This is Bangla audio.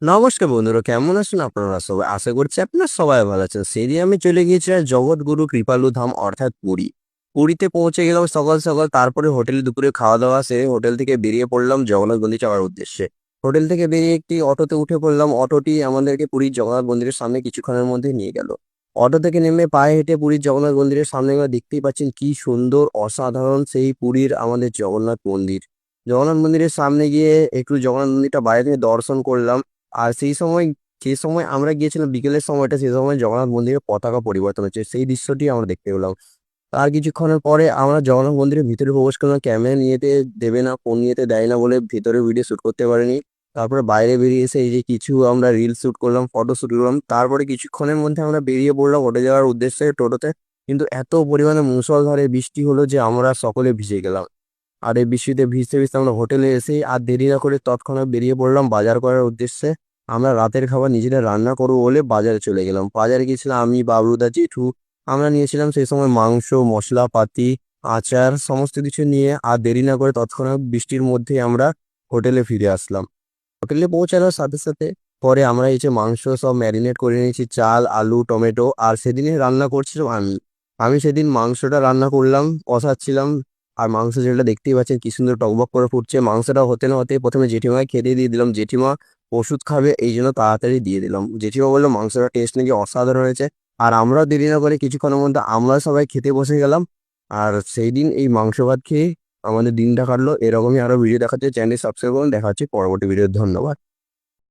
নমস্কার বন্ধুরা, কেমন আছেন আপনারা সবাই? আশা করছি আপনারা সবাই ভালো আছেন। সেদিন আমি চলে গিয়েছিলাম জগৎগুরু কৃপালু ধাম অর্থাৎ পুরী। পুরীতে পৌঁছে গেলাম সকাল সকাল। তারপরে হোটেলে দুপুরে খাওয়া দাওয়া সেরে হোটেল থেকে বেরিয়ে পড়লাম জগন্নাথ মন্দির যাওয়ার উদ্দেশ্যে। হোটেল থেকে বেরিয়ে একটি অটোতে উঠে পড়লাম। অটোটি আমাদেরকে পুরীর জগন্নাথ মন্দিরের সামনে কিছুক্ষণের মধ্যে নিয়ে গেল। অটো থেকে নেমে পায়ে হেঁটে পুরীর জগন্নাথ মন্দিরের সামনে গেলে দেখতেই পাচ্ছেন কি সুন্দর অসাধারণ সেই পুরীর আমাদের জগন্নাথ মন্দির। জগন্নাথ মন্দিরের সামনে গিয়ে একটু জগন্নাথ মন্দিরটা বাইরে থেকে দর্শন করলাম। আর সেই সময় আমরা গিয়েছিলাম বিকেলের সময়টা, সেই সময় জগন্নাথ মন্দিরের পতাকা পরিবর্তন হচ্ছে, সেই দৃশ্যটি আমরা দেখতে পেলাম। তার কিছুক্ষণের পরে আমরা জগন্নাথ মন্দিরের ভিতরে প্রবেশ করলাম। ক্যামেরা নিয়ে যেতে দেবে না, ফোন নিয়ে যেতে দেয় না বলে ভিতরে ভিডিও শুট করতে পারিনি। তারপরে বাইরে বেরিয়ে এসে এই যে কিছু আমরা রিল শুট করলাম, ফটো শুট করলাম। তারপরে কিছুক্ষণের মধ্যে আমরা বেরিয়ে পড়লাম হোটেলে যাওয়ার উদ্দেশ্যে টোটোতে। কিন্তু এত পরিমাণে মুষলধারে বৃষ্টি হলো যে আমরা সকলে ভিজে গেলাম। আর এই বৃষ্টিতে ভিজতে ভিজতে আমরা হোটেলে এসে আর দেরি না করে তৎক্ষণাৎ বেরিয়ে পড়লাম বাজার করার উদ্দেশ্যে। আমরা রাতের খাবার নিজেরা রান্না করবো বলে বাজারে চলে গেলাম। বাজারে গিয়েছিলাম আমি, বাবলুদা, জেঠু। আমরা নিয়েছিলাম সেই সময় মাংস, মশলাপাতি, আচার সমস্ত কিছু নিয়ে আর দেরি না করে তৎক্ষণাৎ বৃষ্টির মধ্যে আমরা হোটেলে ফিরে আসলাম। হোটেলে পৌঁছানোর সাথে সাথে পরে আমরা এই যে মাংস সব ম্যারিনেট করে নিয়েছি, চাল, আলু, টমেটো। আর সেদিনে রান্না করছিলাম আমি। আমি সেদিন মাংসটা রান্না করলাম, কষাচ্ছিলাম। আর মাংস যেটা দেখতেই পাচ্ছেন কি সুন্দর টকবক করে ফুটছে। মাংসটা হতে না হতে প্রথমে জেঠিমাকে খেতে দিয়ে দিলাম। জেঠিমা ওষুধ খাবে এই জন্য তাড়াতাড়ি দিয়ে দিলাম। জেঠিমা বললো মাংসটা টেস্ট নাকি অসাধারণ হয়েছে। আর আমরাও দেরি না করে কিছুক্ষণের মধ্যে আমরা সবাই খেতে বসে গেলাম। আর সেই দিন এই মাংস ভাত খেয়ে আমাদের দিনটা কাটলো। এরকমই আরো ভিডিও দেখাচ্ছে, চ্যানেল সাবস্ক্রাইব করুন। দেখা হচ্ছে পরবর্তী ভিডিও। ধন্যবাদ।